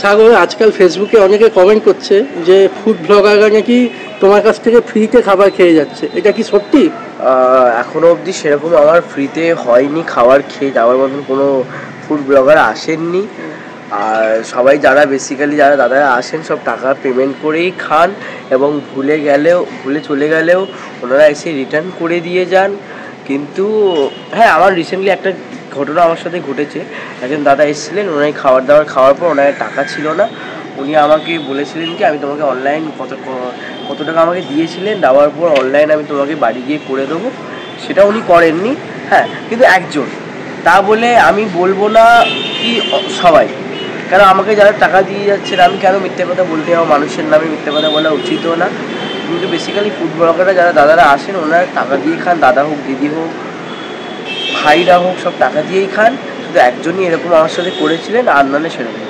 সাগর, আজকাল ফেসবুকে অনেকে কমেন্ট করছে যে ফুড ব্লগাররা নাকি তোমার কাছ থেকে ফ্রিতে খাবার খেয়ে যাচ্ছে, এটা কি সত্যি? এখনো অবধি সেরকম আমার ফ্রিতে হয়নি, খাবার খেয়ে যাওয়ার মতন কোনো ফুড ব্লগার আসেননি। আর সবাই যারা বেসিক্যালি যারা দাদারা আসেন সব টাকা পেমেন্ট করেই খান, এবং ভুলে চলে গেলেও ওনারা এসে রিটার্ন করে দিয়ে যান। কিন্তু হ্যাঁ, আমার রিসেন্টলি একটা ঘটনা আমার সাথে ঘটেছে। একজন দাদা এসেছিলেন, ওনার খাওয়ার পর ওনার টাকা ছিল না। উনি আমাকে বলেছিলেন কি আমি তোমাকে অনলাইন কত টাকা আমাকে দিয়েছিলেন, দেওয়ার পর অনলাইন আমি তোমাকে বাড়ি গিয়ে করে দেবো। সেটা উনি করেননি। হ্যাঁ, কিন্তু একজন, তা বলে আমি বলবো না কি সবাই, কারণ আমাকে যারা টাকা দিয়ে যাচ্ছেন আমি কেন মিথ্যে কথা বলতে যাবো, মানুষের নামে মিথ্যে কথা বলা উচিতও না। কিন্তু বেসিক্যালি ফুড ব্লগাররা যারা দাদারা আসেন ওনারা টাকা দিয়ে খান, দাদা হোক দিদি হোক ভাইরা হোক সব টাকা দিয়েই খান। শুধু একজনই এরকম আমার সাথে করেছিলেন, আর নাহলে সেরকম।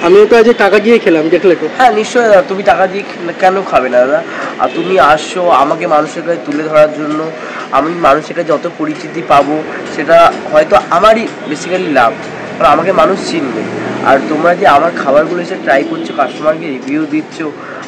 আমিও তো আজ টাকা দিয়ে খেলাম, দেখলে তো? হ্যাঁ নিশ্চয়ই দাদা, তুমি টাকা দিয়ে কেন খাবে না দাদা? আর তুমি আসছো আমাকে মানুষের কাছে তুলে ধরার জন্য। আমি মানুষের কাছে যত পরিচিতি পাবো সেটা হয়তো আমারই বেসিক্যালি লাভ, কারণ আমাকে মানুষ চিনবে। আর তোমরা যে আমার খাবারগুলো এসে ট্রাই করছো, কাস্টমারকে রিভিউ দিচ্ছ,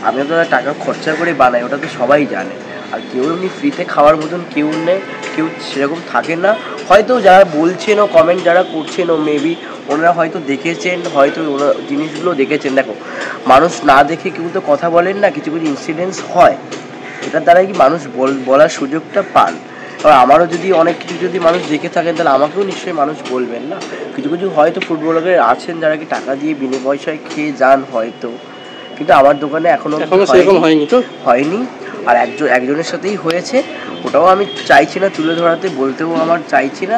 আমি তো টাকা খরচা করে বানাই, ওটা তো সবাই জানে। আর কেউ এমনি ফ্রিতে খাওয়ার মতন কেউ নেই, কেউ সেরকম থাকে না। হয়তো যারা বলছেন ও কমেন্ট যারা করছেন ও মেবি ওনারা হয়তো দেখেছেন, হয়তো ওরা জিনিসগুলো দেখেছেন। দেখো, মানুষ না দেখে কেউ তো কথা বলেন না, কিছু কিছু ইনসিডেন্টস হয়, এটার দ্বারা কি মানুষ বলার সুযোগটা পান। এবার আমারও যদি অনেক কিছু যদি মানুষ দেখে থাকেন তাহলে আমাকেও নিশ্চয়ই মানুষ বলবেন না। কিছু কিছু হয়তো ফুটবলার আছেন যারা কি টাকা দিয়ে বিনা পয়সায় খেয়ে যান হয়তো, কিন্তু আমার দোকানে এখনো সেরকম হয়নি তো হয়নি। আর একজনের সাথেই হয়েছে, ওটাও আমি চাইছি না তুলে ধরাতে, বলতেও আমার চাইছি না,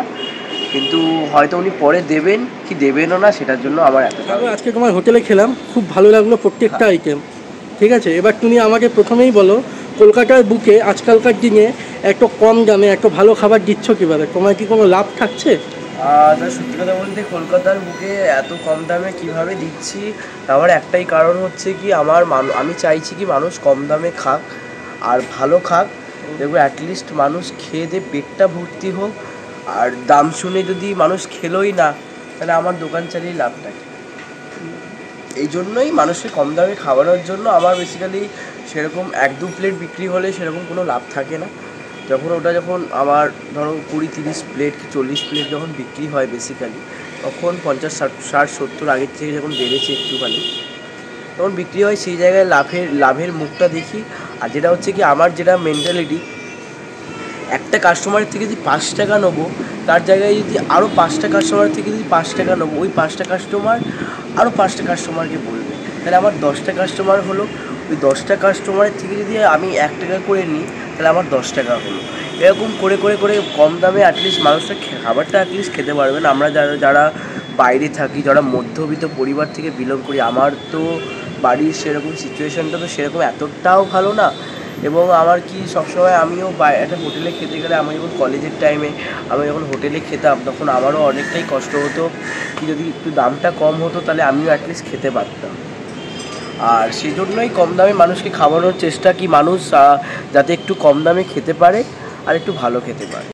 কিন্তু হয়তো উনি পরে দেবেন কি দেবেনও না, সেটার জন্য আমার এত। আজকে তোমার হোটেলে খেলাম, খুব ভালো লাগলো প্রত্যেকটা আইটেম। ঠিক আছে, এবার তুমি আমাকে প্রথমেই বলো, কলকাতার বুকে আজকালকার দিনে একটু কম দামে একটু ভালো খাবার দিচ্ছ কীভাবে? তোমার কি কোনো লাভ থাকছে? সত্যি কথা বলতে কলকাতার বুকে এত কম দামে কিভাবে দিচ্ছি, আমার একটাই কারণ হচ্ছে কি আমি চাইছি কি মানুষ কম দামে খাক আর ভালো খাক। দেখবো অ্যাটলিস্ট মানুষ খেয়ে দিয়ে পেটটা ভর্তি হোক। আর দাম শুনে যদি মানুষ খেলোই না তাহলে আমার দোকান চালিয়ে লাভটা কি? এই জন্যই মানুষকে কম দামে খাওয়ানোর জন্য আমার বেসিক্যালি সেরকম 1-2 প্লেট বিক্রি হলে সেরকম কোনো লাভ থাকে না। যখন আমার ধরো 20-30 প্লেট কি 40 প্লেট যখন বিক্রি হয় বেসিক্যালি, তখন 50-60-70 আগের থেকে যখন বেড়েছে একটুখানি তখন বিক্রি হয়, সেই জায়গায় লাভের মুখটা দেখি। আর যেটা হচ্ছে কি আমার যেটা মেন্টালিটি, একটা কাস্টমারের থেকে যদি 5 টাকা নেবো, তার জায়গায় যদি আরও 5টা কাস্টমারের থেকে যদি 5 টাকা নেবো, ওই 5টা কাস্টমার আরও 5টা কাস্টমারকে বলবে, তাহলে আমার 10টা কাস্টমার হলো। ওই 10টা কাস্টমারের থেকে যদি আমি 1 টাকা করে নিই তাহলে আমার 10 টাকা হলো। এরকম করে করে করে কম দামে অ্যাটলিস্ট মানুষটা খাবারটা অ্যাটলিস্ট খেতে পারবেন। আমরা যারা বাইরে থাকি, যারা মধ্যবিত্ত পরিবার থেকে বিলং করি, আমার তো বাড়ির সেরকম সিচুয়েশানটা তো সেরকম এতটাও ভালো না। এবং আমার কি সবসময় আমিও একটা হোটেলে খেতে গেলে, আমি যখন কলেজের টাইমে আমি যখন হোটেলে খেতাম তখন আমারও অনেকটাই কষ্ট হতো কি যদি একটু দামটা কম হতো তাহলে আমিও অ্যাটলিস্ট খেতে পারতাম। আর সেই জন্যই কম দামে মানুষকে খাওয়ানোর চেষ্টা, কি মানুষ যাতে একটু কম দামে খেতে পারে আর একটু ভালো খেতে পারে।